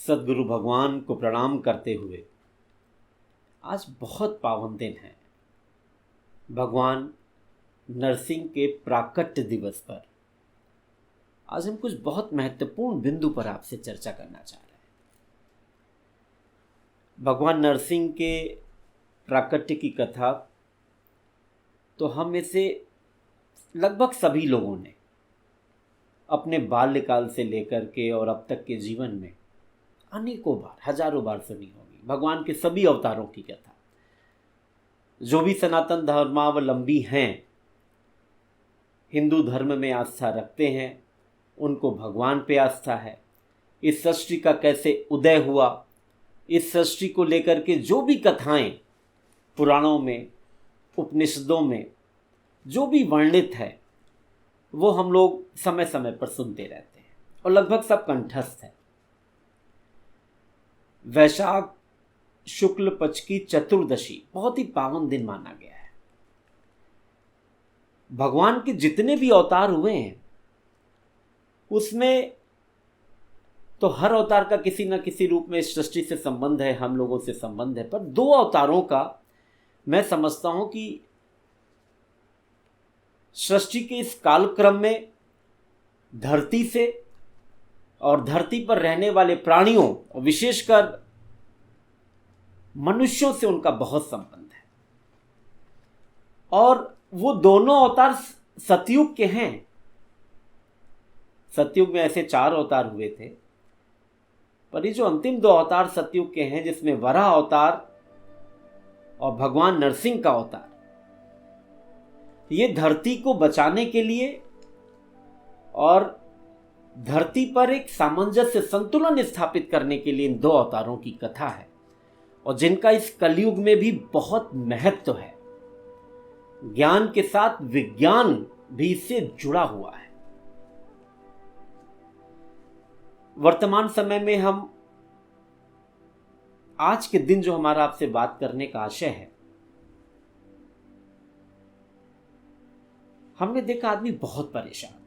सद्गुरु भगवान को प्रणाम करते हुए आज बहुत पावन दिन है। भगवान नरसिंह के प्राकट्य दिवस पर आज हम कुछ बहुत महत्वपूर्ण बिंदु पर आपसे चर्चा करना चाह रहे हैं। भगवान नरसिंह के प्राकट्य की कथा तो हम में से लगभग सभी लोगों ने अपने बाल्यकाल से लेकर के और अब तक के जीवन में अनेकों बार, हजारों बार सुनी होगी। भगवान के सभी अवतारों की कथा, जो भी सनातन धर्मावलंबी हैं, हिंदू धर्म में आस्था रखते हैं, उनको भगवान पे आस्था है। इस सृष्टि का कैसे उदय हुआ, इस सृष्टि को लेकर के जो भी कथाएं पुराणों में, उपनिषदों में जो भी वर्णित है, वो हम लोग समय समय पर सुनते रहते हैं और लगभग सब कंठस्थ है। वैशाख शुक्ल पक्ष की चतुर्दशी बहुत ही पावन दिन माना गया है। भगवान के जितने भी अवतार हुए हैं उसमें तो हर अवतार का किसी न किसी रूप में इस सृष्टि से संबंध है, हम लोगों से संबंध है। पर दो अवतारों का मैं समझता हूं कि सृष्टि के इस कालक्रम में धरती से और धरती पर रहने वाले प्राणियों और विशेषकर मनुष्यों से उनका बहुत संबंध है। और वो दोनों अवतार सतयुग के हैं। सतयुग में ऐसे 4 अवतार हुए थे, पर ये जो अंतिम 2 अवतार सतयुग के हैं, जिसमें वराह अवतार और भगवान नरसिंह का अवतार, ये धरती को बचाने के लिए और धरती पर एक सामंजस्य, संतुलन स्थापित करने के लिए इन 2 अवतारों की कथा है और जिनका इस कलयुग में भी बहुत महत्व है। ज्ञान के साथ विज्ञान भी इससे जुड़ा हुआ है। वर्तमान समय में हम आज के दिन जो हमारा आपसे बात करने का आशय है, हमने देखा आदमी बहुत परेशान है।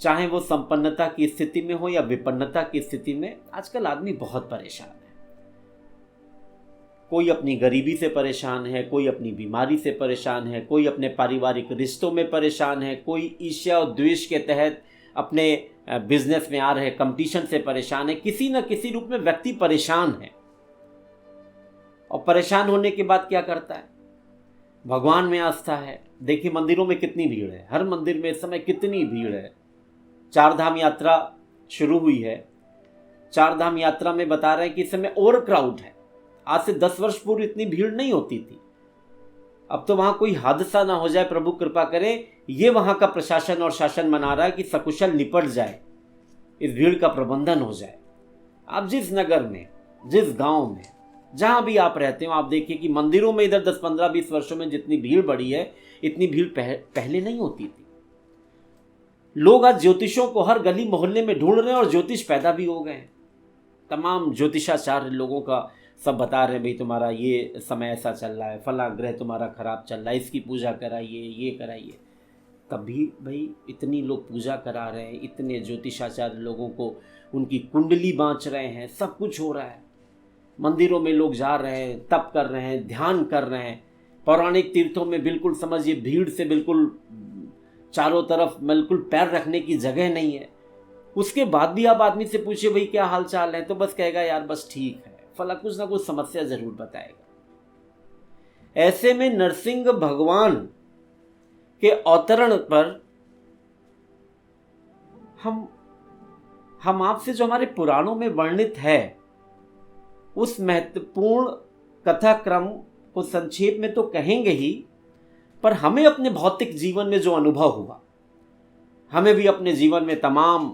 चाहे वो संपन्नता की स्थिति में हो या विपन्नता की स्थिति में, आजकल आदमी बहुत परेशान है। कोई अपनी गरीबी से परेशान है, कोई अपनी बीमारी से परेशान है, कोई अपने पारिवारिक रिश्तों में परेशान है, कोई ईर्ष्या और द्वेष के तहत अपने बिजनेस में आ रहे कंपटीशन से परेशान है। किसी न किसी रूप में व्यक्ति परेशान है और परेशान होने के बाद क्या करता है? भगवान में आस्था है। देखिए मंदिरों में कितनी भीड़ है, हर मंदिर में इस समय कितनी भीड़ है। 4 धाम यात्रा शुरू हुई है। 4 धाम यात्रा में बता रहे हैं कि इस समय ओवर क्राउड है। आज से 10 वर्ष पूर्व इतनी भीड़ नहीं होती थी। अब तो वहां कोई हादसा ना हो जाए, प्रभु कृपा करे, ये वहां का प्रशासन और शासन मना रहा है कि सकुशल निपट जाए, इस भीड़ का प्रबंधन हो जाए। आप जिस नगर में, जिस गांव में, जहां भी आप रहते हो, आप देखिए कि मंदिरों में इधर 10, 15, 20 वर्षों में जितनी भीड़ बढ़ी है, इतनी भीड़ पहले नहीं होती थी। लोग आज ज्योतिषों को हर गली मोहल्ले में ढूंढ रहे हैं और ज्योतिष पैदा भी हो गए हैं। तमाम ज्योतिषाचार्य लोगों का सब बता रहे हैं, भाई तुम्हारा ये समय ऐसा चल रहा है, फला ग्रह तुम्हारा खराब चल रहा है, इसकी पूजा कराइए, ये कराइए। तब भी भाई इतनी लोग पूजा करा रहे हैं, इतने ज्योतिषाचार्य लोगों को उनकी कुंडली बाँच रहे हैं, सब कुछ हो रहा है। मंदिरों में लोग जा रहे हैं, तप कर रहे हैं, ध्यान कर रहे हैं। पौराणिक तीर्थों में बिल्कुल समझिए भीड़ से बिल्कुल चारों तरफ बिल्कुल पैर रखने की जगह नहीं है। उसके बाद भी आप आदमी से पूछिए भाई क्या हाल चाल है, तो बस कहेगा यार बस ठीक है, फला कुछ ना कुछ समस्या जरूर बताएगा। ऐसे में नरसिंह भगवान के अवतरण पर हम आपसे जो हमारे पुराणों में वर्णित है, उस महत्वपूर्ण कथाक्रम को संक्षेप में तो कहेंगे ही, पर हमें अपने भौतिक जीवन में जो अनुभव हुआ, हमें भी अपने जीवन में तमाम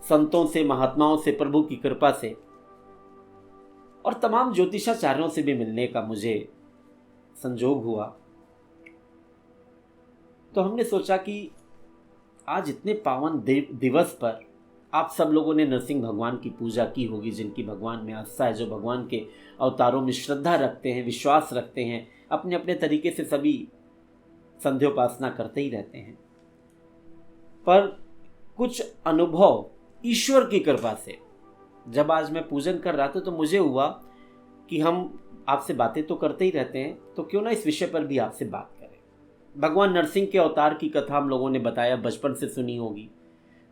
संतों से, महात्माओं से, प्रभु की कृपा से और तमाम ज्योतिषाचार्यों से भी मिलने का मुझे संजोग हुआ। तो हमने सोचा कि आज इतने पावन दिवस पर आप सब लोगों ने नरसिंह भगवान की पूजा की होगी, जिनकी भगवान में आस्था है, जो भगवान के अवतारों में श्रद्धा रखते हैं, विश्वास रखते हैं, अपने अपने तरीके से सभी संध्योपासना करते ही रहते हैं। पर कुछ अनुभव ईश्वर की कृपा से जब आज मैं पूजन कर रहा था तो मुझे हुआ कि हम आपसे बातें तो करते ही रहते हैं, तो क्यों ना इस विषय पर भी आपसे बात करें। भगवान नरसिंह के अवतार की कथा हम लोगों ने बताया, बचपन से सुनी होगी,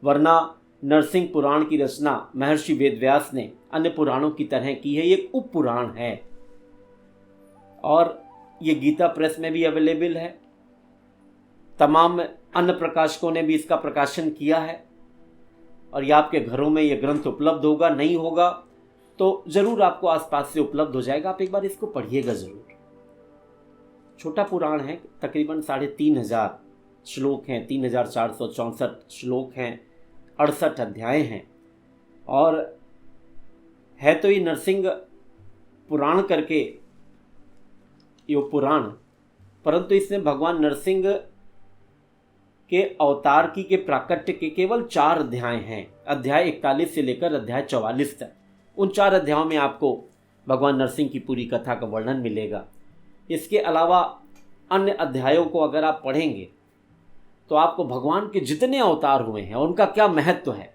वरना नरसिंह पुराण की रचना महर्षि वेदव्यास ने अन्य पुराणों की तरह की है। ये एक उप पुराण है और ये गीता प्रेस में भी अवेलेबल है। तमाम अन्य प्रकाशकों ने भी इसका प्रकाशन किया है और ये आपके घरों में ये ग्रंथ उपलब्ध होगा। नहीं होगा तो ज़रूर आपको आसपास से उपलब्ध हो जाएगा, आप एक बार इसको पढ़िएगा ज़रूर। छोटा पुराण है, तकरीबन 3500 श्लोक हैं, 3464 श्लोक हैं, 68 अध्याय हैं और है तो ये नरसिंह पुराण करके ये पुराण, परंतु इसमें भगवान नरसिंह के अवतार की के प्राकट्य के केवल 4 अध्याय हैं। अध्याय 41 से लेकर अध्याय 44 तक। उन 4 अध्यायों में आपको भगवान नरसिंह की पूरी कथा का वर्णन मिलेगा। इसके अलावा अन्य अध्यायों को अगर आप पढ़ेंगे तो आपको भगवान के जितने अवतार हुए हैं और उनका क्या महत्व है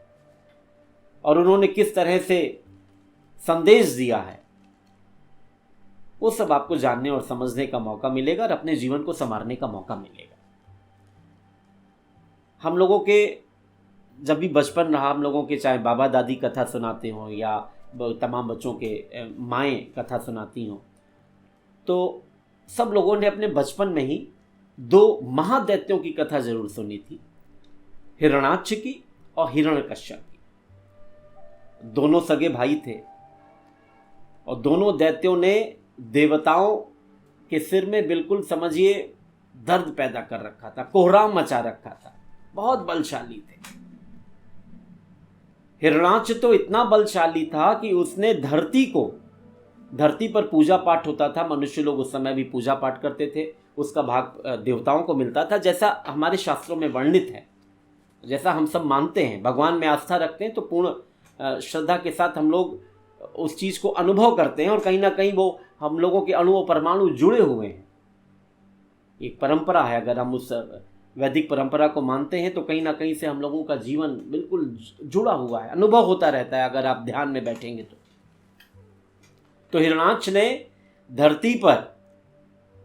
और उन्होंने किस तरह से संदेश दिया है, वो सब आपको जानने और समझने का मौका मिलेगा और अपने जीवन को संवारने का मौका मिलेगा। हम लोगों के जब भी बचपन रहा, हम लोगों के चाहे बाबा दादी कथा सुनाते हों या तमाम बच्चों के माएँ कथा सुनाती हों, तो सब लोगों ने अपने बचपन में ही 2 महादैत्यों की कथा जरूर सुनी थी, हिरण्याक्ष की और हिरण्यकश्यप की। दोनों सगे भाई थे और दोनों दैत्यों ने देवताओं के सिर में बिल्कुल समझिए दर्द पैदा कर रखा था, कोहराम मचा रखा था। बहुत बलशाली थे। हिरण्याक्ष तो इतना बलशाली था कि उसने धरती पर पूजा पाठ होता था, मनुष्य लोग उस समय भी पूजा पाठ करते थे, उसका भाग देवताओं को मिलता था, जैसा हमारे शास्त्रों में वर्णित है, जैसा हम सब मानते हैं, भगवान में आस्था रखते हैं तो पूर्ण श्रद्धा के साथ हम लोग उस चीज़ को अनुभव करते हैं और कहीं ना कहीं वो हम लोगों के अणु और परमाणु जुड़े हुए हैं। एक परंपरा है, अगर हम उस वैदिक परंपरा को मानते हैं तो कहीं ना कहीं से हम लोगों का जीवन बिल्कुल जुड़ा हुआ है, अनुभव होता रहता है अगर आप ध्यान में बैठेंगे तो हिरण्याक्ष ने धरती पर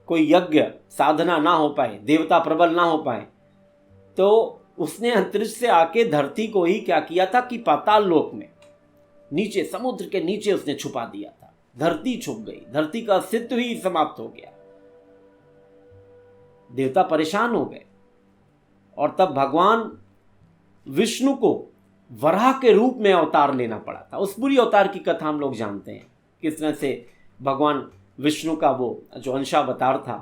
कोई यज्ञ साधना ना हो पाए, देवता प्रबल ना हो पाए, तो उसने अंतरिक्ष से आके धरती को ही क्या किया था कि पाताल लोक में नीचे, समुद्र के नीचे उसने छुपा दिया था। धरती छुप गई, धरती का अस्तित्व ही समाप्त हो गया, देवता परेशान हो गए और तब भगवान विष्णु को वराह के रूप में अवतार लेना पड़ा था। उस पूरी अवतार की कथा हम लोग जानते हैं, किस तरह से भगवान विष्णु का वो जो अंशावतार था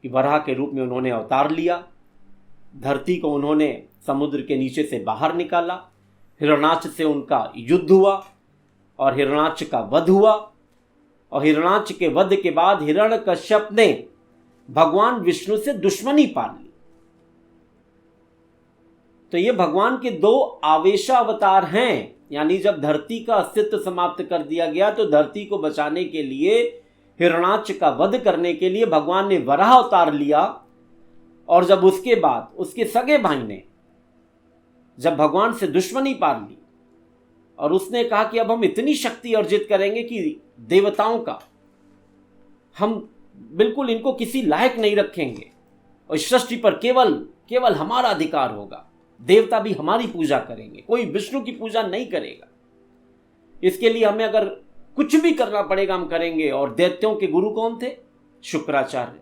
कि वराह के रूप में उन्होंने अवतार लिया, धरती को उन्होंने समुद्र के नीचे से बाहर निकाला, हिरण्याक्ष से उनका युद्ध हुआ और हिरण्याक्ष का वध हुआ और हिरण्याक्ष के वध के बाद हिरण्यकश्यप ने भगवान विष्णु से दुश्मनी पाल ली। तो ये भगवान के 2 आवेशावतार हैं, यानी जब धरती का अस्तित्व समाप्त कर दिया गया तो धरती को बचाने के लिए, हिरण्याक्ष का वध करने के लिए भगवान ने वराह अवतार लिया और जब उसके बाद उसके सगे भाई ने जब भगवान से दुश्मनी पाल ली और उसने कहा कि अब हम इतनी शक्ति अर्जित करेंगे कि देवताओं का हम बिल्कुल इनको किसी लायक नहीं रखेंगे और इस सृष्टि पर केवल हमारा अधिकार होगा, देवता भी हमारी पूजा करेंगे, कोई विष्णु की पूजा नहीं करेगा, इसके लिए हमें अगर कुछ भी करना पड़ेगा हम करेंगे। और दैत्यों के गुरु कौन थे? शुक्राचार्य।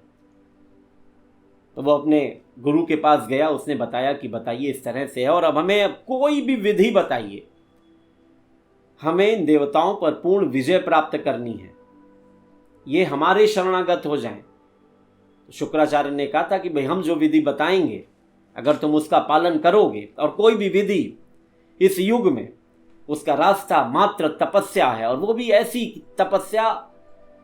तो वो अपने गुरु के पास गया, उसने बताया कि बताइए इस तरह से है और अब हमें कोई भी विधि बताइए, हमें इन देवताओं पर पूर्ण विजय प्राप्त करनी है, ये हमारे शरणागत हो जाएं। तो शुक्राचार्य ने कहा था कि भाई हम जो विधि बताएंगे अगर तुम उसका पालन करोगे, और कोई भी विधि इस युग में उसका रास्ता मात्र तपस्या है, और वो भी ऐसी तपस्या,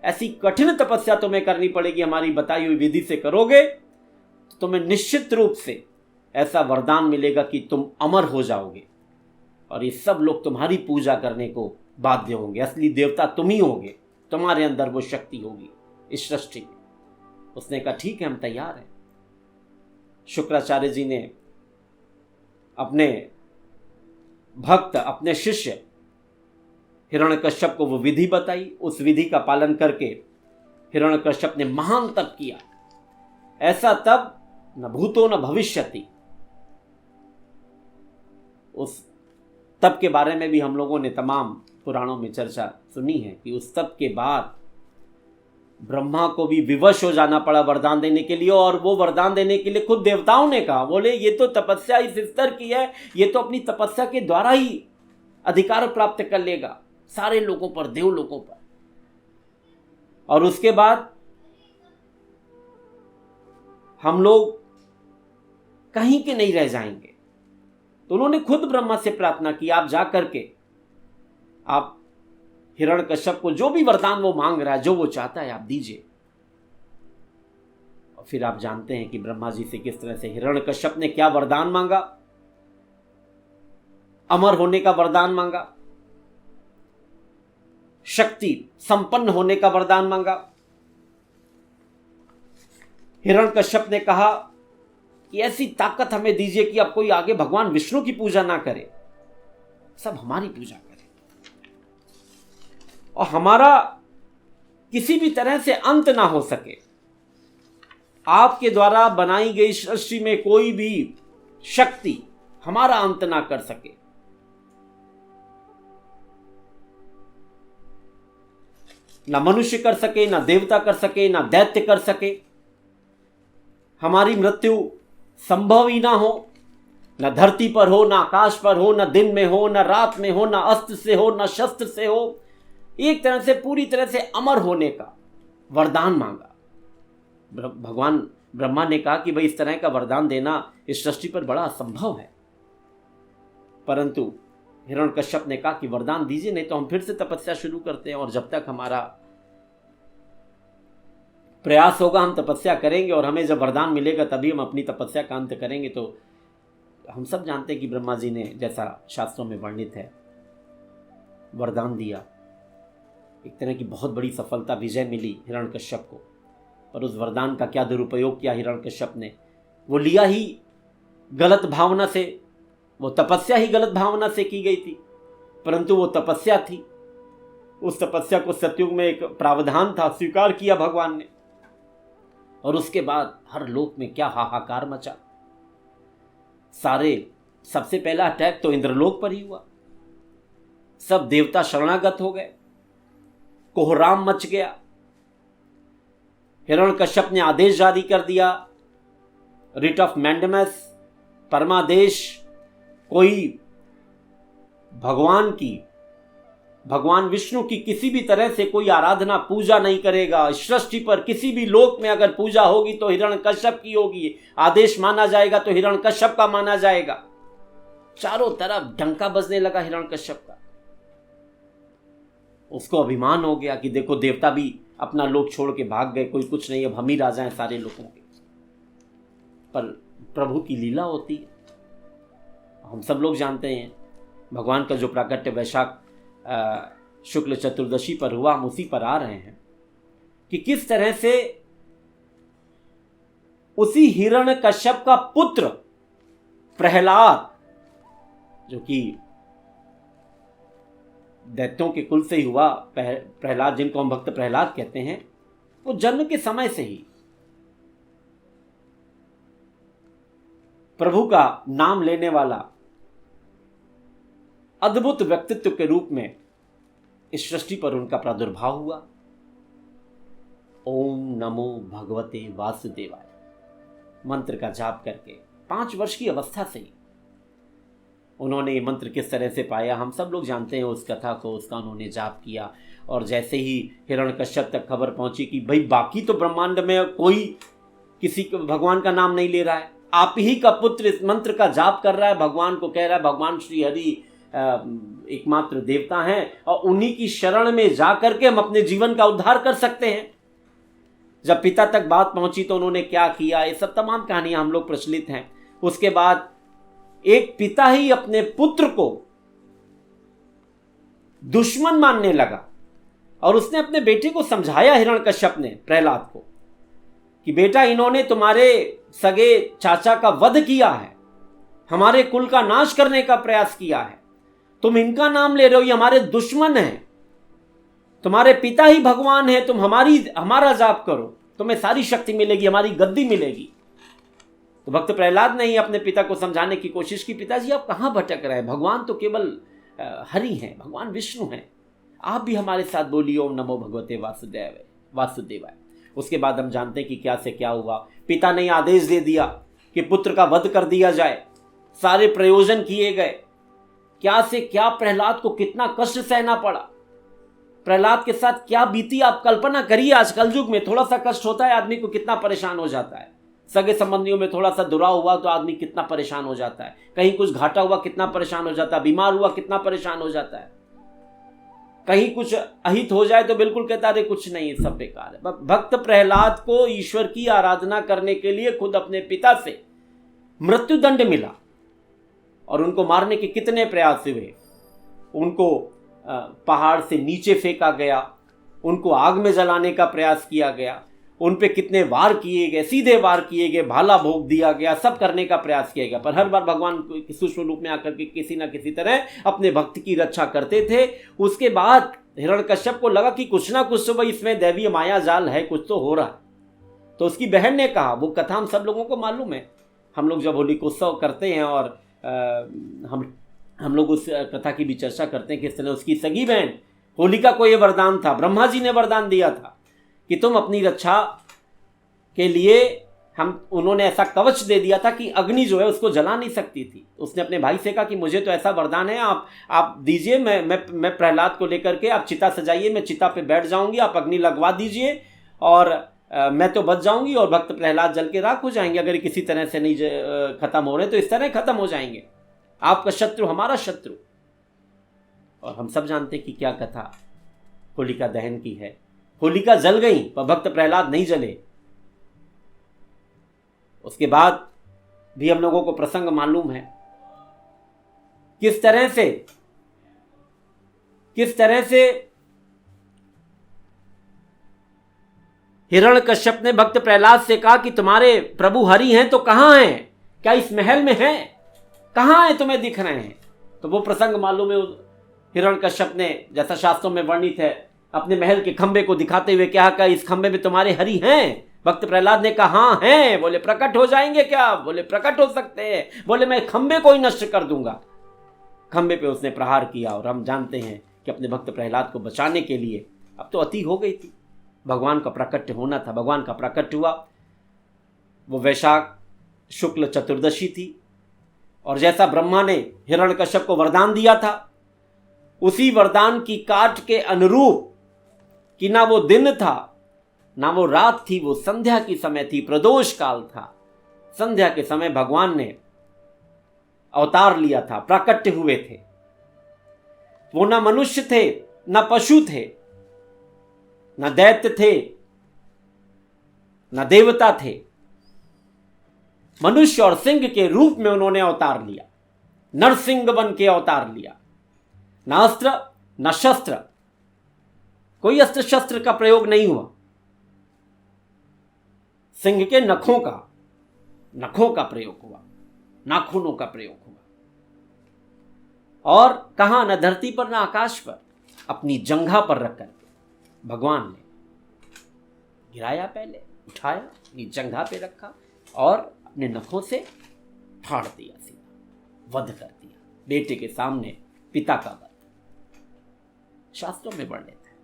ऐसी कठिन तपस्या तुम्हें करनी पड़ेगी, हमारी बताई हुई विधि से करोगे तो तुम्हें निश्चित रूप से ऐसा वरदान मिलेगा कि तुम अमर हो जाओगे और ये सब लोग तुम्हारी पूजा करने को बाध्य होंगे, असली देवता तुम ही होगे, तुम्हारे अंदर वो शक्ति होगी इस सृष्टि में। उसने कहा ठीक है, हम तैयार हैं। शुक्राचार्य जी ने अपने भक्त, अपने शिष्य हिरण्यकश्यप को वो विधि बताई, उस विधि का पालन करके हिरण्यकश्यप ने महान तप किया। ऐसा तप न भूतो न भविष्यति। उस तप के बारे में भी हम लोगों ने तमाम पुराणों में चर्चा सुनी है कि उस तप के बाद ब्रह्मा को भी विवश हो जाना पड़ा वरदान देने के लिए, और वो वरदान देने के लिए खुद देवताओं ने कहा, बोले ये तो तपस्या इस स्तर की है, ये तो अपनी तपस्या के द्वारा ही अधिकार प्राप्त कर लेगा सारे लोगों पर, देव लोगों पर। और उसके बाद हम लोग कहीं के नहीं रह जाएंगे। तो उन्होंने खुद ब्रह्मा से प्रार्थना की, आप जा करके आप हिरण्यकश्यप को जो भी वरदान वो मांग रहा है, जो वो चाहता है, आप दीजिए। और फिर आप जानते हैं कि ब्रह्मा जी से किस तरह से हिरण्यकश्यप ने क्या वरदान मांगा। अमर होने का वरदान मांगा, शक्ति संपन्न होने का वरदान मांगा। हिरण्यकश्यप ने कहा कि ऐसी ताकत हमें दीजिए कि अब कोई आगे भगवान विष्णु की पूजा ना करे, सब हमारी पूजा करे, और हमारा किसी भी तरह से अंत ना हो सके। आपके द्वारा बनाई गई सृष्टि में कोई भी शक्ति हमारा अंत ना कर सके। ना मनुष्य कर सके, ना देवता कर सके, ना दैत्य कर सके। हमारी मृत्यु संभव ही ना हो, ना धरती पर हो, ना आकाश पर हो, ना दिन में हो, ना रात में हो, ना अस्त्र से हो, ना शस्त्र से हो। एक तरह से पूरी तरह से अमर होने का वरदान मांगा। भगवान ब्रह्मा ने कहा कि भाई इस तरह का वरदान देना इस सृष्टि पर बड़ा असंभव है, परंतु हिरण्यकश्यप ने कहा कि वरदान दीजिए, नहीं तो हम फिर से तपस्या शुरू करते हैं, और जब तक हमारा प्रयास होगा हम तपस्या करेंगे, और हमें जब वरदान मिलेगा तभी हम अपनी तपस्या का अंत करेंगे। तो हम सब जानते हैं कि ब्रह्मा जी ने, जैसा शास्त्रों में वर्णित है, वरदान दिया। एक तरह की बहुत बड़ी सफलता, विजय मिली हिरण्यकश्यप को। पर उस वरदान का क्या दुरुपयोग किया हिरण्यकश्यप ने। वो लिया ही गलत भावना से, वो तपस्या ही गलत भावना से की गई थी, परंतु वो तपस्या थी। उस तपस्या को सतयुग में एक प्रावधान था, स्वीकार किया भगवान ने, और उसके बाद हर लोक में क्या हाहाकार मचा। सबसे पहला अटैक तो इंद्रलोक पर ही हुआ, सब देवता शरणागत हो गए, कोहराम मच गया। हिरण्यकश्यप ने आदेश जारी कर दिया, रिट ऑफ मैंडेमस, परमादेश, कोई भगवान विष्णु की किसी भी तरह से कोई आराधना पूजा नहीं करेगा। सृष्टि पर किसी भी लोक में अगर पूजा होगी तो हिरण्यकश्यप की होगी, आदेश माना जाएगा तो हिरण्यकश्यप का माना जाएगा। चारों तरफ डंका बजने लगा हिरण्यकश्यप का। उसको अभिमान हो गया कि देखो देवता भी अपना लोक छोड़ के भाग गए, कोई कुछ नहीं, अब हम ही राजा हैं सारे लोगों के। पर प्रभु की लीला होती है, हम सब लोग जानते हैं। भगवान का जो प्राकट्य वैशाख शुक्ल चतुर्दशी पर हुआ, हम उसी पर आ रहे हैं कि किस तरह से उसी हिरण्यकश्यप का पुत्र प्रहलाद, जो कि दैत्यों के कुल से ही हुआ, प्रहलाद जिनको हम भक्त प्रहलाद कहते हैं, वो जन्म के समय से ही प्रभु का नाम लेने वाला अद्भुत व्यक्तित्व के रूप में इस सृष्टि पर उनका प्रादुर्भाव हुआ। ओम नमो भगवते वासुदेवाय मंत्र का जाप करके 5 वर्ष की अवस्था से ही उन्होंने ये मंत्र किस तरह से पाया, हम सब लोग जानते हैं उस कथा को। उसका उन्होंने जाप किया, और जैसे ही हिरण्यकश्यप तक खबर पहुंची कि भाई बाकी तो ब्रह्मांड में कोई किसी भगवान का नाम नहीं ले रहा है, आप ही का पुत्र इस मंत्र का जाप कर रहा है, भगवान को कह रहा है भगवान श्री हरि एकमात्र देवता हैं, और उन्हीं की शरण में जा करके हम अपने जीवन का उद्धार कर सकते हैं। जब पिता तक बात पहुंची तो उन्होंने क्या किया, ये सब तमाम कहानियां हम लोग प्रचलित हैं। उसके बाद एक पिता ही अपने पुत्र को दुश्मन मानने लगा, और उसने अपने बेटे को समझाया, हिरण्यकश्यप ने प्रहलाद को, कि बेटा इन्होंने तुम्हारे सगे चाचा का वध किया है, हमारे कुल का नाश करने का प्रयास किया है, तुम इनका नाम ले रहे हो, ये हमारे दुश्मन हैं, तुम्हारे पिता ही भगवान है, तुम हमारा जाप करो, तुम्हें सारी शक्ति मिलेगी, हमारी गद्दी मिलेगी। तो भक्त प्रहलाद ने ही अपने पिता को समझाने की कोशिश की, पिताजी आप कहाँ भटक रहे हैं, भगवान तो केवल हरि हैं, भगवान विष्णु हैं, आप भी हमारे साथ बोलिए ओम नमो भगवते वासुदेवाय। उसके बाद हम जानते हैं कि क्या से क्या हुआ। पिता ने आदेश दे दिया कि पुत्र का वध कर दिया जाए, सारे प्रयोजन किए गए, क्या से क्या प्रहलाद को कितना कष्ट सहना पड़ा, प्रहलाद के साथ क्या बीती आप कल्पना करिए। आज कलयुग में थोड़ा सा कष्ट होता है आदमी को कितना परेशान हो जाता है, सगे संबंधियों में थोड़ा सा दुराव हुआ तो आदमी कितना परेशान हो जाता है, कहीं कुछ घाटा हुआ कितना परेशान हो जाता है, बीमार हुआ कितना परेशान हो जाता है, कहीं कुछ अहित हो जाए तो बिल्कुल कहता है कुछ नहीं, सब बेकार है। भक्त प्रहलाद को ईश्वर की आराधना करने के लिए खुद अपने पिता से मृत्युदंड मिला और उनको मारने के कितने प्रयास हुए। उनको पहाड़ से नीचे फेंका गया, उनको आग में जलाने का प्रयास किया गया, उन पे कितने वार किए गए, सीधे वार किए गए, भाला भोग दिया गया, सब करने का प्रयास किया गया, पर हर बार भगवान सूक्ष्म रूप में आकर के किसी ना किसी तरह अपने भक्त की रक्षा करते थे। उसके बाद हिरण्यकश्यप को लगा कि कुछ ना कुछ तो भाई इसमें दैवीय माया जाल है, कुछ तो हो रहा। तो उसकी बहन ने कहा, वो कथा हम सब लोगों को मालूम है, हम लोग जब होलिकोत्सव करते हैं और हम लोग उस कथा की भी चर्चा करते हैं, किस तरह उसकी सगी बहन होलिका को यह वरदान था, ब्रह्मा जी ने वरदान दिया था कि तुम अपनी रक्षा के लिए उन्होंने ऐसा कवच दे दिया था कि अग्नि जो है उसको जला नहीं सकती थी। उसने अपने भाई से कहा कि मुझे तो ऐसा वरदान है, आप दीजिए, मैं प्रहलाद को लेकर के, आप चिता सजाइए, मैं चिता पे बैठ जाऊंगी, आप अग्नि लगवा दीजिए और मैं तो बच जाऊंगी और भक्त प्रहलाद जल के राख हो जाएंगे। अगर किसी तरह से नहीं खत्म हो रहे तो इस तरह खत्म हो जाएंगे, आपका शत्रु हमारा शत्रु। और हम सब जानते हैं कि क्या कथा होलिका दहन की है। होलिका जल गई पर भक्त प्रहलाद नहीं जले। उसके बाद भी हम लोगों को प्रसंग मालूम है किस तरह से हिरण्यकश्यप ने भक्त प्रहलाद से कहा कि तुम्हारे प्रभु हरि हैं तो कहां हैं, क्या इस महल में हैं, कहां हैं, तुम्हें दिख रहे हैं। तो वो प्रसंग मालूम है, हिरण्यकश्यप ने जैसा शास्त्रों में वर्णित है अपने महल के खंबे को दिखाते हुए क्या कहा, इस खंबे में तुम्हारे हरि हैं। भक्त प्रहलाद ने कहा हाँ हैं। बोले प्रकट हो जाएंगे क्या, बोले प्रकट हो सकते हैं। बोले मैं खंबे को ही नष्ट कर दूंगा। खंबे पे उसने प्रहार किया और हम जानते हैं कि अपने भक्त प्रहलाद को बचाने के लिए, अब तो अति हो गई थी, भगवान का प्राकट्य होना था, भगवान का प्राकट्य हुआ। वो वैशाख शुक्ल चतुर्दशी थी और जैसा ब्रह्मा ने हिरण्यकश्यप को वरदान दिया था उसी वरदान की काट के अनुरूप कि ना वो दिन था ना वो रात थी, वो संध्या की समय थी, प्रदोष काल था। संध्या के समय भगवान ने अवतार लिया था, प्राकट्य हुए थे। वो ना मनुष्य थे, ना पशु थे, ना दैत्य थे, ना देवता थे। मनुष्य और सिंह के रूप में उन्होंने अवतार लिया, नरसिंह बन के अवतार लिया। ना अस्त्र ना शस्त्र, कोई अस्त्र शस्त्र का प्रयोग नहीं हुआ। सिंह के नखों का प्रयोग हुआ, नाखूनों का प्रयोग हुआ। और कहां, न धरती पर न आकाश पर, अपनी जंघा पर रख करके भगवान ने गिराया, पहले उठाया, अपनी जंघा पे रखा और अपने नखों से फाड़ दिया, सीधा वध कर दिया। बेटे के सामने पिता का वध शास्त्रों में वर्णित है।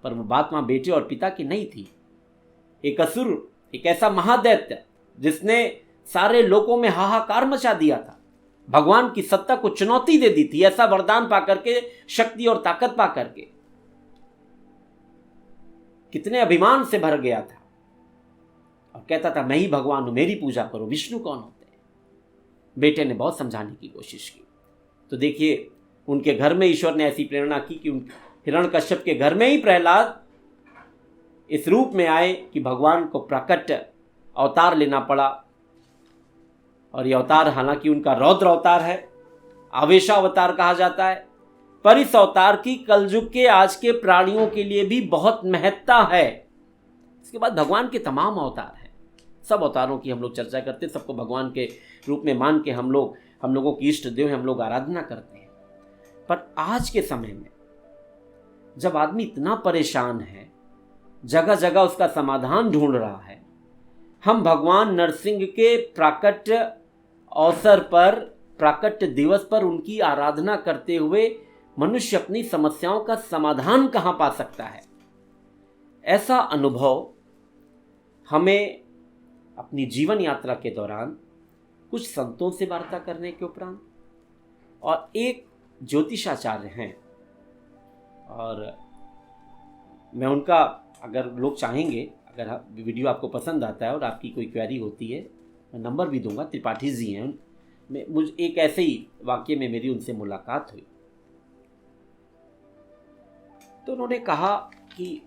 पर वो बात वहां बेटे और पिता की नहीं थी। एक असुर, एक ऐसा महादैत्य जिसने सारे लोगों में हाहाकार मचा दिया था, भगवान की सत्ता को चुनौती दे दी थी, ऐसा वरदान पाकर के, शक्ति और ताकत पाकर के, कितने अभिमान से भर गया था और कहता था मैं ही भगवान हूं, मेरी पूजा करो, विष्णु कौन होते हैं। बेटे ने बहुत समझाने की कोशिश की। तो देखिए उनके घर में ईश्वर ने ऐसी प्रेरणा की कि हिरण्यकश्यप के घर में ही प्रहलाद इस रूप में आए कि भगवान को प्राकट्य अवतार लेना पड़ा। और यह अवतार हालांकि उनका रौद्र अवतार है, आवेशावतार कहा जाता है, पर इस अवतार की कलयुग के आज के प्राणियों के लिए भी बहुत महत्ता है। इसके बाद भगवान के तमाम अवतार हैं, सब अवतारों की हम लोग चर्चा करते हैं, सबको भगवान के रूप में मान के हम लोगों की इष्ट देव हम लोग आराधना करते हैं। पर आज के समय में जब आदमी इतना परेशान है, जगह जगह उसका समाधान ढूंढ रहा है, हम भगवान नरसिंह के प्राकट्य अवसर पर, प्राकट्य दिवस पर उनकी आराधना करते हुए मनुष्य अपनी समस्याओं का समाधान कहाँ पा सकता है? ऐसा अनुभव हमें अपनी जीवन यात्रा के दौरान कुछ संतों से वार्ता करने के उपरांत, और एक ज्योतिषाचार्य हैं, और मैं उनका, अगर लोग चाहेंगे, अगर वीडियो आपको पसंद आता है और आपकी कोई क्वेरी होती है, मैं नंबर भी दूंगा, त्रिपाठी जी हैं। मुझे एक ऐसे ही वाक्य में मेरी उनसे मुलाकात हुई, तो उन्होंने कहा कि,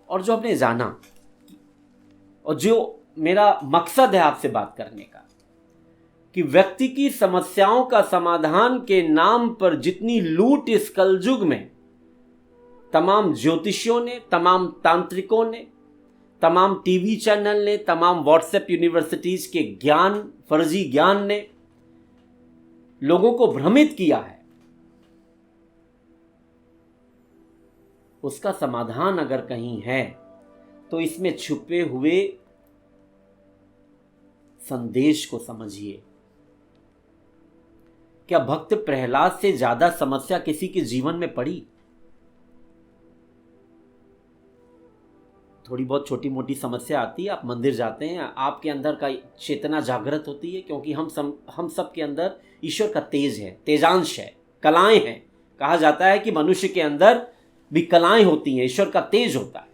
और जो हमने जाना और जो मेरा मकसद है आपसे बात करने का, कि व्यक्ति की समस्याओं का समाधान के नाम पर जितनी लूट इस कलयुग में तमाम ज्योतिषियों ने, तमाम तांत्रिकों ने, तमाम टीवी चैनल ने, तमाम व्हाट्सएप यूनिवर्सिटीज के ज्ञान, फर्जी ज्ञान ने लोगों को भ्रमित किया है, उसका समाधान अगर कहीं है तो इसमें छुपे हुए संदेश को समझिए। क्या भक्त प्रहलाद से ज्यादा समस्या किसी के जीवन में पड़ी? थोड़ी बहुत छोटी मोटी समस्या आती है, आप मंदिर जाते हैं, आपके अंदर का चेतना जागृत होती है, क्योंकि हम सब के अंदर ईश्वर का तेज है, तेजांश है, कलाएं हैं। कहा जाता है कि मनुष्य के अंदर भी कलाएं होती हैं, ईश्वर का तेज होता है,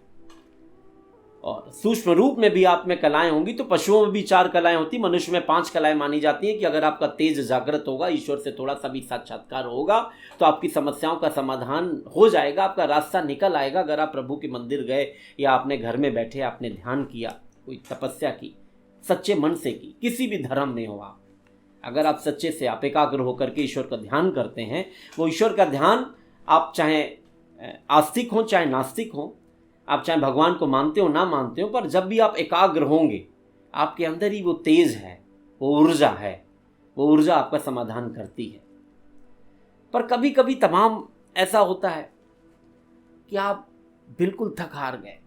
और सूक्ष्म रूप में भी आप में कलाएं होंगी, तो पशुओं में भी 4 कलाएं होती, मनुष्य में 5 कलाएं मानी जाती हैं, कि अगर आपका तेज जागृत होगा, ईश्वर से थोड़ा सा भी साक्षात्कार होगा, तो आपकी समस्याओं का समाधान हो जाएगा, आपका रास्ता निकल आएगा। अगर आप प्रभु के मंदिर गए, या आपने घर में बैठे आपने ध्यान किया, कोई तपस्या की, सच्चे मन से की, किसी भी धर्म में हो आप, अगर आप सच्चे से, आप एकाग्र होकर के ईश्वर का ध्यान करते हैं, वो ईश्वर का ध्यान, आप चाहे आस्तिक हो चाहे नास्तिक हो, आप चाहे भगवान को मानते हो ना मानते हो, पर जब भी आप एकाग्र होंगे, आपके अंदर ही वो तेज है, वो ऊर्जा है, वो ऊर्जा आपका समाधान करती है। पर कभी कभी तमाम ऐसा होता है कि आप बिल्कुल थक हार गए,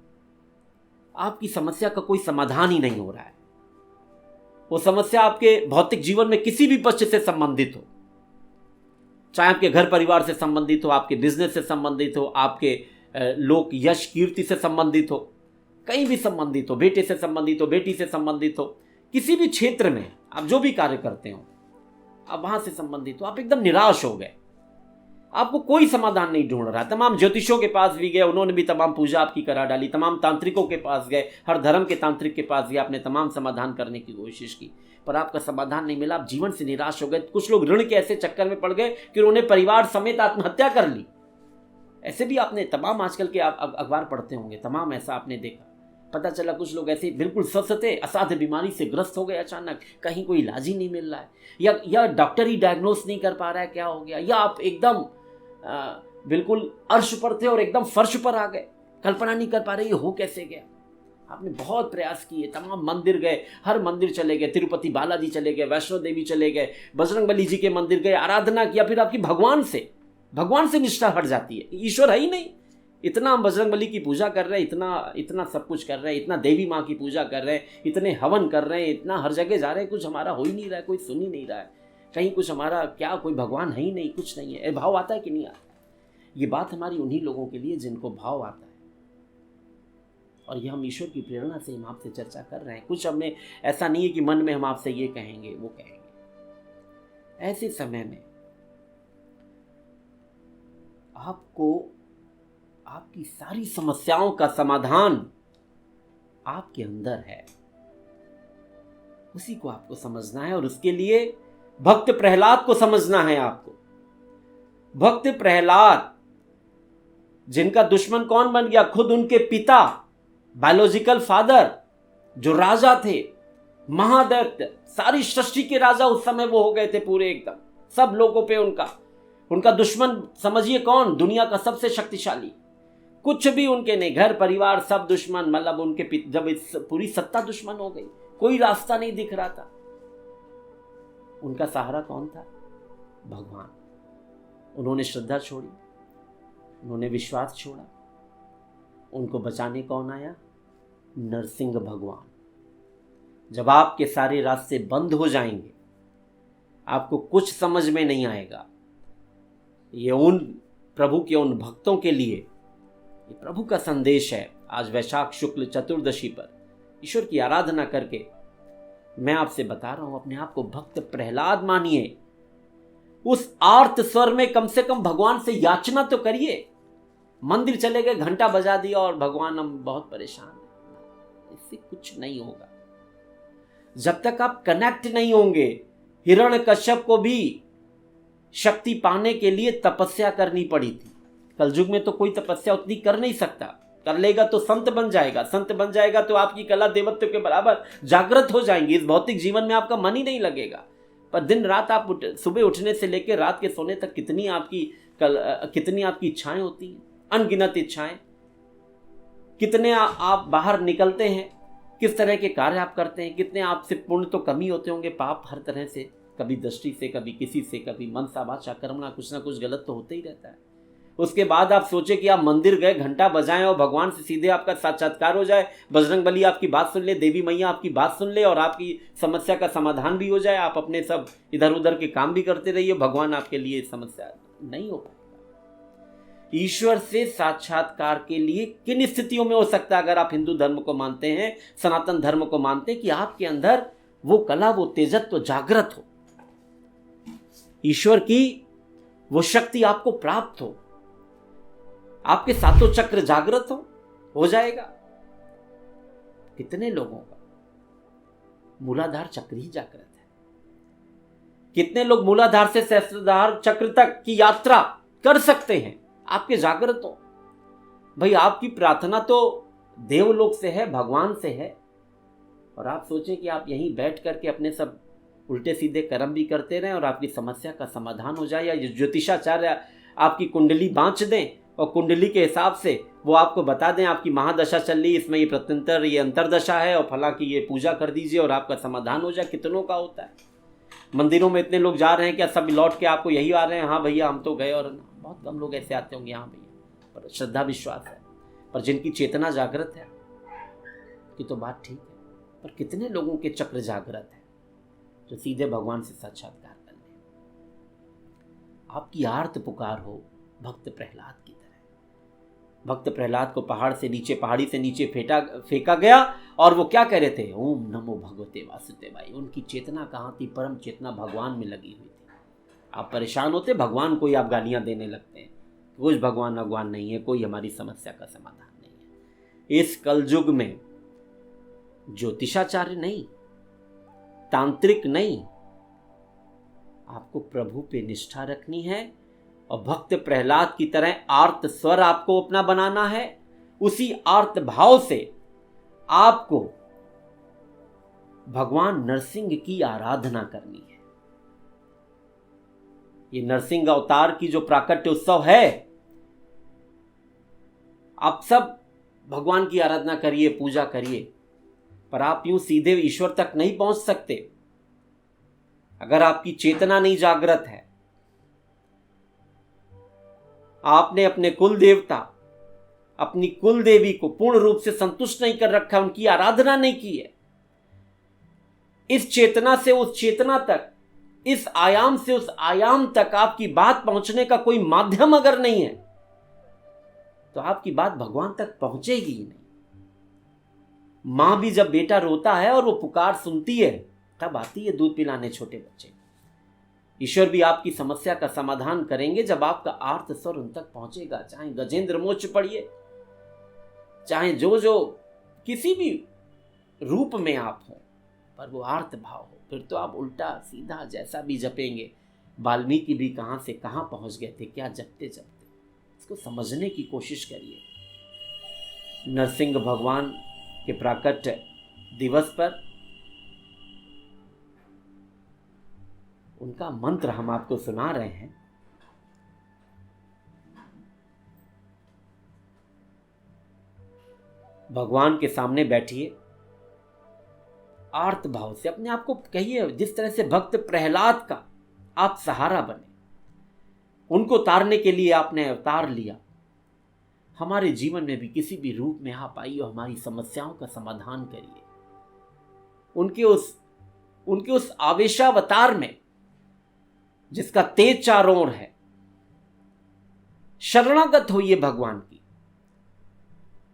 आपकी समस्या का कोई समाधान ही नहीं हो रहा है, वो समस्या आपके भौतिक जीवन में किसी भी पक्ष से संबंधित हो, चाहे आपके घर परिवार से संबंधित हो, आपके बिजनेस से संबंधित हो, आपके लोक यश कीर्ति से संबंधित हो, कहीं भी संबंधित हो, बेटे से संबंधित हो, बेटी से संबंधित हो, किसी भी क्षेत्र में आप जो भी कार्य करते हो, आप वहां से संबंधित हो, आप एकदम निराश हो गए, आपको कोई समाधान नहीं ढूंढ रहा है। तमाम ज्योतिषों के पास भी गए, उन्होंने भी तमाम पूजा आपकी करा डाली, तमाम तांत्रिकों के पास गए, हर धर्म के तांत्रिक के पास गए, आपने तमाम समाधान करने की कोशिश की, पर आपका समाधान नहीं मिला, आप जीवन से निराश हो गए। कुछ लोग ऋण के ऐसे चक्कर में पड़ गए कि उन्होंने परिवार समेत आत्महत्या कर ली। ऐसे भी आपने तमाम, आजकल के आप अखबार पढ़ते होंगे, तमाम ऐसा आपने देखा, पता चला कुछ लोग ऐसे बिल्कुल सस्ते असाध्य बीमारी से ग्रस्त हो गए अचानक, कहीं कोई इलाज ही नहीं मिल रहा है, या डॉक्टर ही डायग्नोस नहीं कर पा रहा है क्या हो गया, या आप एकदम बिल्कुल अर्श पर थे और एकदम फर्श पर आ गए, कल्पना नहीं कर पा रहे ये हो कैसे गया। आपने बहुत प्रयास किए, तमाम मंदिर गए, हर मंदिर चले गए, तिरुपति बालाजी चले गए, वैष्णो देवी चले गए, बजरंगबली जी के मंदिर गए, आराधना किया, फिर आपकी भगवान से निष्ठा हट जाती है, ईश्वर है ही नहीं। इतना हम बजरंगबली की पूजा कर रहे हैं, इतना सब कुछ कर रहे हैं, इतना देवी माँ की पूजा कर रहे हैं, इतने हवन कर रहे हैं, इतना हर जगह जा रहे हैं, कुछ हमारा हो ही नहीं रहा है, कोई सुन ही नहीं रहा है, कहीं कुछ हमारा क्या, कोई भगवान है ही नहीं, कुछ नहीं है। भाव आता है कि नहीं आता? ये बात हमारी उन्हीं लोगों के लिए जिनको भाव आता है, और ये हम ईश्वर की प्रेरणा से हम आपसे चर्चा कर रहे हैं। कुछ हमने ऐसा नहीं है कि मन में हम आपसे ये कहेंगे वो कहेंगे। ऐसे समय में आपको आपकी सारी समस्याओं का समाधान आपके अंदर है, उसी को आपको समझना है, और उसके लिए भक्त प्रहलाद को समझना है आपको। भक्त प्रहलाद जिनका दुश्मन कौन बन गया? खुद उनके पिता, बायोलॉजिकल फादर, जो राजा थे, महादैत्य, सारी सृष्टि के राजा उस समय वो हो गए थे पूरे, एकदम सब लोगों पे उनका दुश्मन समझिए कौन? दुनिया का सबसे शक्तिशाली, कुछ भी उनके नहीं, घर परिवार सब दुश्मन, मतलब उनके जब पूरी सत्ता दुश्मन हो गई, कोई रास्ता नहीं दिख रहा था, उनका सहारा कौन था? भगवान। उन्होंने श्रद्धा छोड़ी, उन्होंने विश्वास छोड़ा। उनको बचाने कौन आया? नरसिंह भगवान। जब आपके सारे रास्ते बंद हो जाएंगे, आपको कुछ समझ में नहीं आएगा, ये उन प्रभु के उन भक्तों के लिए ये प्रभु का संदेश है। आज वैशाख शुक्ल चतुर्दशी पर ईश्वर की आराधना करके मैं आपसे बता रहा हूं, अपने आप को भक्त प्रहलाद मानिए। उस आर्त स्वर में कम से कम भगवान से याचना तो करिए। मंदिर चले गए, घंटा बजा दिया और भगवान हम बहुत परेशान हैं, इससे कुछ नहीं होगा। जब तक आप कनेक्ट नहीं होंगे, हिरण्यकश्यप को भी शक्ति पाने के लिए तपस्या करनी पड़ी थी। कलयुग में तो कोई तपस्या उतनी कर नहीं सकता, कर लेगा तो संत बन जाएगा, संत बन जाएगा तो आपकी कला देवत्व के बराबर जागृत हो जाएंगी। इस भौतिक जीवन में आपका मन ही नहीं लगेगा। पर दिन रात आप सुबह उठने से लेकर रात के सोने तक कितनी आपकी इच्छाएं होती हैं, अनगिनत इच्छाएं। कितने आप बाहर निकलते हैं, किस तरह के कार्य आप करते हैं, कितने आपसे पुण्य तो कमी होते होंगे, पाप हर तरह से, कभी दृष्टि से, कभी किसी से, कभी मन सा वाचा कर्मणा, कुछ ना कुछ गलत तो होते ही रहता है। उसके बाद आप सोचे कि आप मंदिर गए, घंटा बजाएं और भगवान से सीधे आपका साक्षात्कार हो जाए, बजरंग बली आपकी बात सुन ले, देवी मैया आपकी बात सुन ले और आपकी समस्या का समाधान भी हो जाए। आप अपने सब इधर उधर के काम भी करते रहिए, भगवान आपके लिए समस्या नहीं हो पाएगा। ईश्वर से साक्षात्कार के लिए किन स्थितियों में हो सकता है? अगर आप हिंदू धर्म को मानते हैं, सनातन धर्म को मानते हैं, कि आपके अंदर वो कला, वो तेजत्व जागृत हो, ईश्वर की वो शक्ति आपको प्राप्त हो, आपके सातों चक्र जागृत हो जाएगा। कितने लोगों का मूलाधार चक्र ही जागृत है। कितने लोग मूलाधार से सहस्त्रधार चक्र तक की यात्रा कर सकते हैं, आपके जागृत हो। भाई आपकी प्रार्थना तो देवलोक से है, भगवान से है, और आप सोचें कि आप यहीं बैठ करके अपने सब उल्टे सीधे कर्म भी करते रहें और आपकी समस्या का समाधान हो जाए, या ज्योतिषाचार्य आपकी कुंडली बांच दें और कुंडली के हिसाब से वो आपको बता दें आपकी महादशा चल रही, इसमें ये प्रत्यंतर, ये अंतरदशा है और फला की ये पूजा कर दीजिए और आपका समाधान हो जाए। कितनों का होता है। मंदिरों में इतने लोग जा रहे हैं, क्या सब लौट के आपको यही आ रहे हैं, हाँ भैया हम तो गए, और बहुत कम लोग ऐसे आते होंगे, हाँ भैया, पर श्रद्धा विश्वास है। पर जिनकी चेतना जागृत है कि तो बात ठीक है, पर कितने लोगों के चक्र जागृत है जो सीधे भगवान से साक्षात्कार कर ले। आपकी आर्त पुकार हो भक्त प्रहलाद की तरह। भक्त प्रहलाद को पहाड़ी से नीचे फेंका गया और वो क्या कह रहे थे? ओम नमो भगवते वासुदेवाय। उनकी चेतना कहाँ थी? परम चेतना भगवान में लगी हुई थी। आप परेशान होते, भगवान को ही आप गालियां देने लगते हैं, कुछ भगवान नहीं है, कोई हमारी समस्या का समाधान नहीं है। इस कलयुग में ज्योतिषाचार्य नहीं, तांत्रिक नहीं, आपको प्रभु पे निष्ठा रखनी है और भक्त प्रहलाद की तरह आर्त स्वर आपको अपना बनाना है। उसी आर्त भाव से आपको भगवान नरसिंह की आराधना करनी है। ये नरसिंह अवतार की जो प्राकट्य उत्सव है, आप सब भगवान की आराधना करिए, पूजा करिए, पर आप यूं सीधे ईश्वर तक नहीं पहुंच सकते अगर आपकी चेतना नहीं जागृत है। आपने अपने कुल देवता, अपनी कुल देवी को पूर्ण रूप से संतुष्ट नहीं कर रखा, उनकी आराधना नहीं की है। इस चेतना से उस चेतना तक, इस आयाम से उस आयाम तक आपकी बात पहुंचने का कोई माध्यम अगर नहीं है, तो आपकी बात भगवान तक पहुंचेगी ही नहीं। मां भी जब बेटा रोता है और वो पुकार सुनती है, तब आती है दूध पिलाने छोटे बच्चे। ईश्वर भी आपकी समस्या का समाधान करेंगे जब आपका आर्त स्वर उन तक पहुंचेगा। चाहे गजेंद्र मोक्ष पढ़िए, चाहे जो किसी भी रूप में आप हो, पर वो आर्त भाव हो, फिर तो आप उल्टा सीधा जैसा भी जपेंगे। वाल्मीकि भी कहां से कहां पहुंच गए थे, क्या जपते जपते। इसको समझने की कोशिश करिए। नरसिंह भगवान के प्राकट्य दिवस पर उनका मंत्र हम आपको सुना रहे हैं। भगवान के सामने बैठिए, आर्त भाव से अपने आप को कहिए, जिस तरह से भक्त प्रहलाद का आप सहारा बने। उनको तारने के लिए आपने अवतार लिया। हमारे जीवन में भी किसी भी रूप में आप आइए और हमारी समस्याओं का समाधान करिए। उनके उस आवेशावतार में जिसका तेज चारों ओर है, शरणागत होइए भगवान की।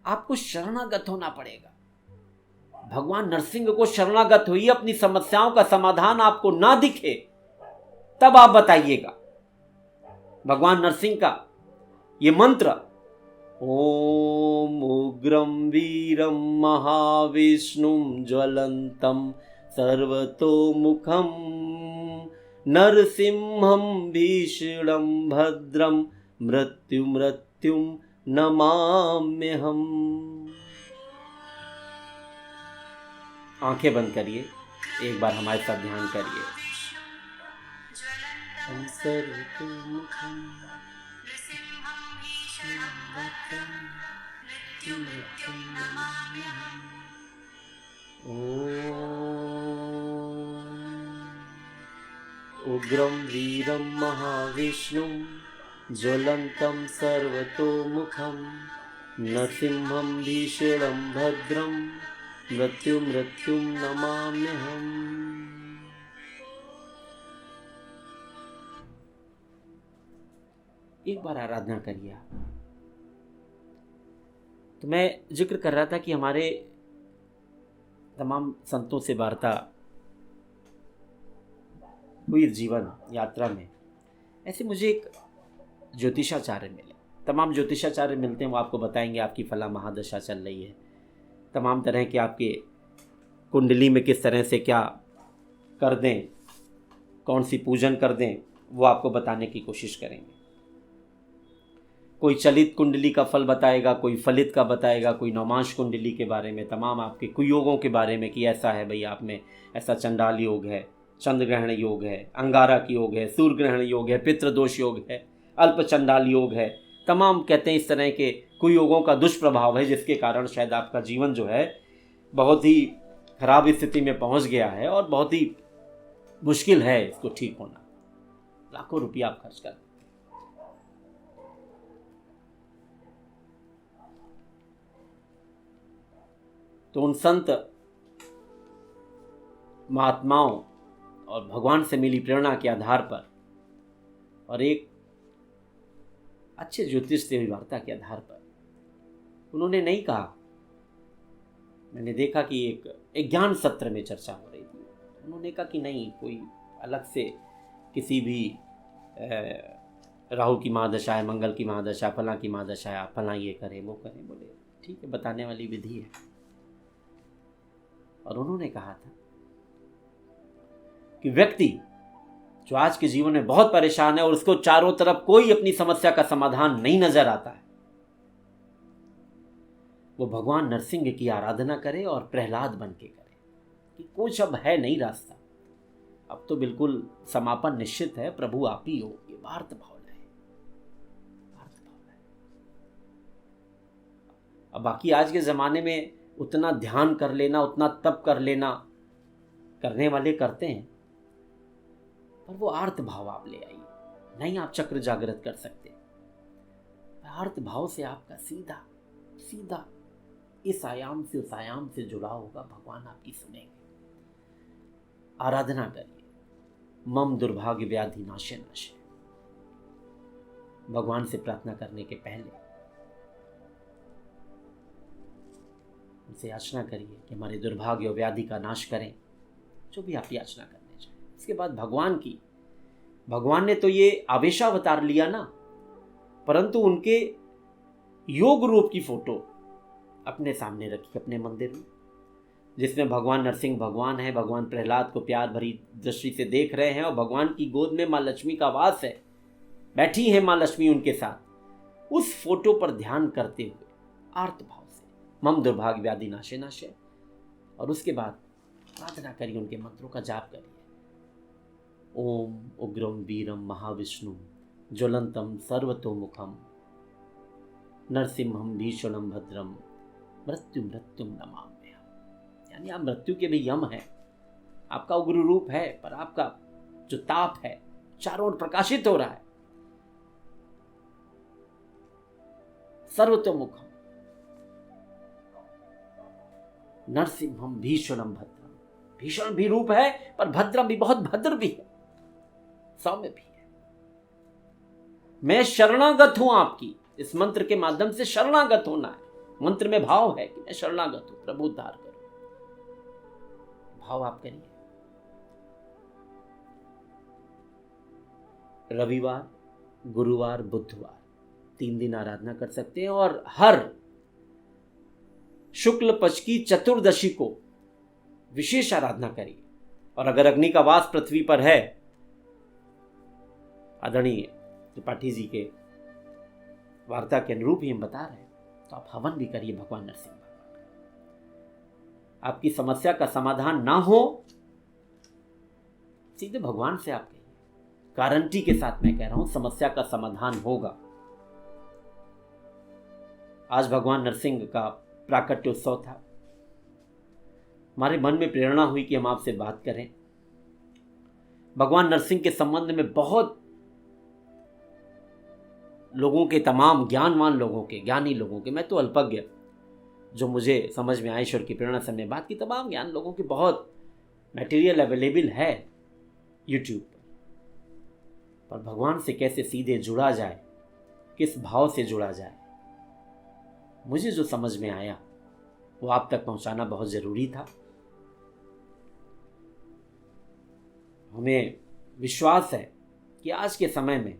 आपको शरणागत होना पड़ेगा। भगवान नरसिंह को शरणागत होइए। अपनी समस्याओं का समाधान आपको ना दिखे तब आप बताइएगा। भगवान नरसिंह का ये मंत्र, ओम उग्रम वीरम महाविष्णुम ज्वलंतम सर्वतोमुखम नरसिंहम भीषणम भद्रम मृत्युम नमाम्यहम्। आंखें बंद करिए, एक बार हमारे साथ ध्यान करिए। उग्रं वीरं महाविष्णुं ज्वलन्तं सर्वतोमुखं नरसिंहं भीषणं भद्रं मृत्युं नमाम्यहम्। एक बार आराधना करिए। तो मैं जिक्र कर रहा था कि हमारे तमाम संतों से वार्ता हुई जीवन यात्रा में। ऐसे मुझे एक ज्योतिषाचार्य मिले। तमाम ज्योतिषाचार्य मिलते हैं, वो आपको बताएंगे आपकी फला महादशा चल रही है, तमाम तरह के आपके कुंडली में किस तरह से क्या कर दें, कौन सी पूजन कर दें, वो आपको बताने की कोशिश करेंगे। कोई चलित कुंडली का फल बताएगा, कोई फलित का बताएगा, कोई नौमांश कुंडली के बारे में, तमाम आपके कुयोगों के बारे में कि ऐसा है भाई, आप में ऐसा चंडाल योग है, चंद्र ग्रहण योग है, अंगारक योग है, सूर्य ग्रहण योग है, पितृदोष योग है, अल्प चंडाल योग है। तमाम कहते हैं इस तरह के कुयोगों का दुष्प्रभाव है, जिसके कारण शायद आपका जीवन जो है बहुत ही खराब स्थिति में पहुंच गया है और बहुत ही मुश्किल है इसको ठीक होना। लाखों रुपया आप खर्च कर, तो उन संत महात्माओं और भगवान से मिली प्रेरणा के आधार पर और एक अच्छे ज्योतिष से हुई वार्ता के आधार पर उन्होंने नहीं कहा। मैंने देखा कि एक ज्ञान सत्र में चर्चा हो रही थी। उन्होंने कहा कि नहीं, कोई अलग से किसी भी राहु की महादशा है, मंगल की महादशा, फला की महादशा है, आप फला ये करें वो करें। बोले ठीक है, बताने वाली विधि है। और उन्होंने कहा था कि व्यक्ति जो आज के जीवन में बहुत परेशान है और उसको चारों तरफ कोई अपनी समस्या का समाधान नहीं नजर आता है, वो भगवान नरसिंह की आराधना करे और प्रहलाद बन के करे कि कुछ अब है नहीं रास्ता, अब तो बिल्कुल समापन निश्चित है, प्रभु आप ही हो। ये वार्त भाव है। अब बाकी आज के जमाने में उतना ध्यान कर लेना, उतना तप कर लेना, करने वाले करते हैं, पर वो आर्त भाव आप ले आइए। नहीं आप चक्र जागृत कर सकते, आर्त भाव से आपका सीधा सीधा इस आयाम से उस आयाम से जुड़ा होगा। भगवान आपकी सुनेंगे। आराधना करिए। मम दुर्भाग्य व्याधि नाशे नाशे। भगवान से प्रार्थना करने के पहले उनसे याचना करिए कि हमारे दुर्भाग्य और व्याधि का नाश करें, जो भी आप याचना करने चाहें। इसके बाद भगवान ने तो ये आवेशावतार लिया ना, परंतु उनके योग रूप की फोटो अपने सामने रखी अपने मंदिर में, जिसमें भगवान नरसिंह भगवान है, भगवान प्रहलाद को प्यार भरी दृष्टि से देख रहे हैं और भगवान की गोद में माँ लक्ष्मी का वास है, बैठी है माँ लक्ष्मी उनके साथ। उस फोटो पर ध्यान करते हुए आर्त भाव से मम दुर्भाग्य व्याधि नाशे नाशे, और उसके बाद प्रार्थना करिए, उनके मंत्रों का जाप करिए। ओम उग्रम वीरम महाविष्णु ज्वलंतम सर्वतोमुखम नरसिंहम भीषणम भद्रम मृत्युम नमाम्यहम्। यानी आप मृत्यु के भी यम हैं, आपका उग्र रूप है, पर आपका जो ताप है चारों ओर प्रकाशित हो रहा है। सर्वतोमुखम नरसिंहम भीषणम भद्रम। भीषण भी रूप है पर भद्रम भी, बहुत भद्र भी है, सौम्य भी है। मैं शरणागत हूं आपकी। इस मंत्र के माध्यम से शरणागत होना है। मंत्र में भाव है कि मैं शरणागत हूं, प्रभु उद्धार करो। भाव आप करिए। रविवार, गुरुवार, बुधवार 3 दिन आराधना कर सकते हैं और हर शुक्ल पक्ष की चतुर्दशी को विशेष आराधना करिए। और अगर अग्नि का वास पृथ्वी पर है, आदरणीय त्रिपाठी जी के वार्ता के अनुरूप ही हम बता रहे हैं, तो आप हवन भी करिए भगवान नरसिंह भगवान का। आपकी समस्या का समाधान ना हो, सीधे भगवान से आप कहिए, गारंटी के साथ मैं कह रहा हूं समस्या का समाधान होगा। आज भगवान नरसिंह का प्राकट्य उत्सव था। हमारे मन में प्रेरणा हुई कि हम आपसे बात करें। भगवान नरसिंह के संबंध में बहुत लोगों के, तमाम ज्ञानवान लोगों के, ज्ञानी लोगों के, मैं तो अल्पज्ञ, जो मुझे समझ में आए ईश्वर की प्रेरणा से हमने बात की, तमाम ज्ञान लोगों के बहुत मटेरियल अवेलेबल है यूट्यूब पर भगवान से कैसे सीधे जुड़ा जाए, किस भाव से जुड़ा जाए, मुझे जो समझ में आया वो आप तक पहुंचाना बहुत ज़रूरी था। हमें विश्वास है कि आज के समय में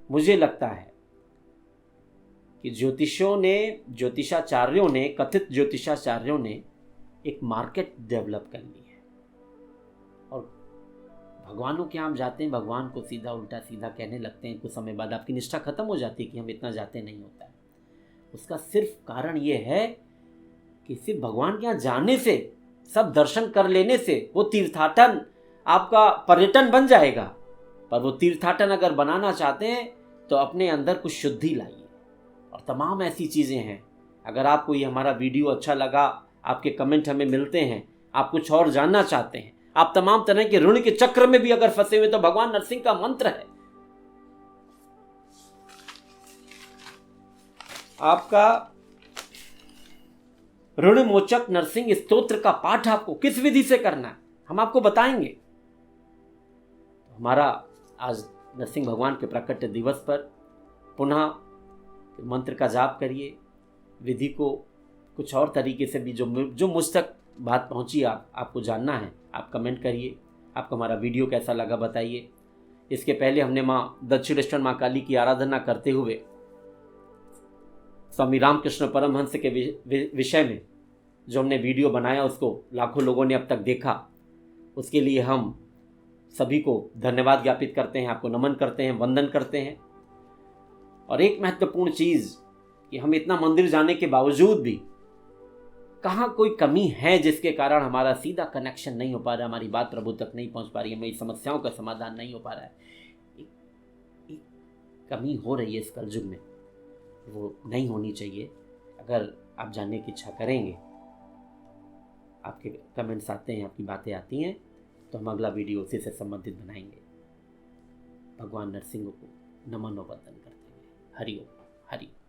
मुझे लगता है कि ज्योतिषाचार्यों ने, कथित ज्योतिषाचार्यों ने एक मार्केट डेवलप कर ली है। और भगवानों के यहाँ जाते हैं, भगवान को सीधा उल्टा सीधा कहने लगते हैं। कुछ समय बाद आपकी निष्ठा खत्म हो जाती है कि हम इतना जाते नहीं होता है। उसका सिर्फ कारण ये है कि सिर्फ भगवान के यहाँ जाने से, सब दर्शन कर लेने से वो तीर्थाटन आपका पर्यटन बन जाएगा। पर वो तीर्थाटन अगर बनाना चाहते हैं तो अपने अंदर कुछ शुद्धि लाइए। और तमाम ऐसी चीज़ें हैं। अगर आपको ये हमारा वीडियो अच्छा लगा, आपके कमेंट हमें मिलते हैं, आप कुछ और जानना चाहते हैं, आप तमाम तरह के ऋण के चक्र में भी अगर फंसे हुए, तो भगवान नरसिंह का मंत्र है। आपका ऋण मोचक नरसिंह स्तोत्र का पाठ आपको किस विधि से करना है, हम आपको बताएंगे। हमारा आज नरसिंह भगवान के प्राकट्य दिवस पर पुनः मंत्र का जाप करिए। विधि को कुछ और तरीके से भी जो मुझ तक बात पहुंची, आपको जानना है, आप कमेंट करिए। आपको हमारा वीडियो कैसा लगा बताइए। इसके पहले हमने माँ दक्षिणेश्वर माँ काली की आराधना करते हुए स्वामी रामकृष्ण परमहंस के विषय में जो हमने वीडियो बनाया, उसको लाखों लोगों ने अब तक देखा। उसके लिए हम सभी को धन्यवाद ज्ञापित करते हैं, आपको नमन करते हैं, वंदन करते हैं। और एक महत्वपूर्ण चीज़ कि हम इतना मंदिर जाने के बावजूद भी कहाँ कोई कमी है जिसके कारण हमारा सीधा कनेक्शन नहीं हो पा रहा है, हमारी बात प्रभु तक नहीं पहुँच पा रही है, हमारी समस्याओं का समाधान नहीं हो पा रहा है। एक कमी हो रही है इस कलयुग में, वो नहीं होनी चाहिए। अगर आप जानने की इच्छा करेंगे, आपके कमेंट्स आते हैं, आपकी बातें आती हैं, तो हम अगला वीडियो उसी से संबंधित बनाएंगे। भगवान नरसिंह को नमन और वंदन करते हुए हरि ओम, हरि ओम।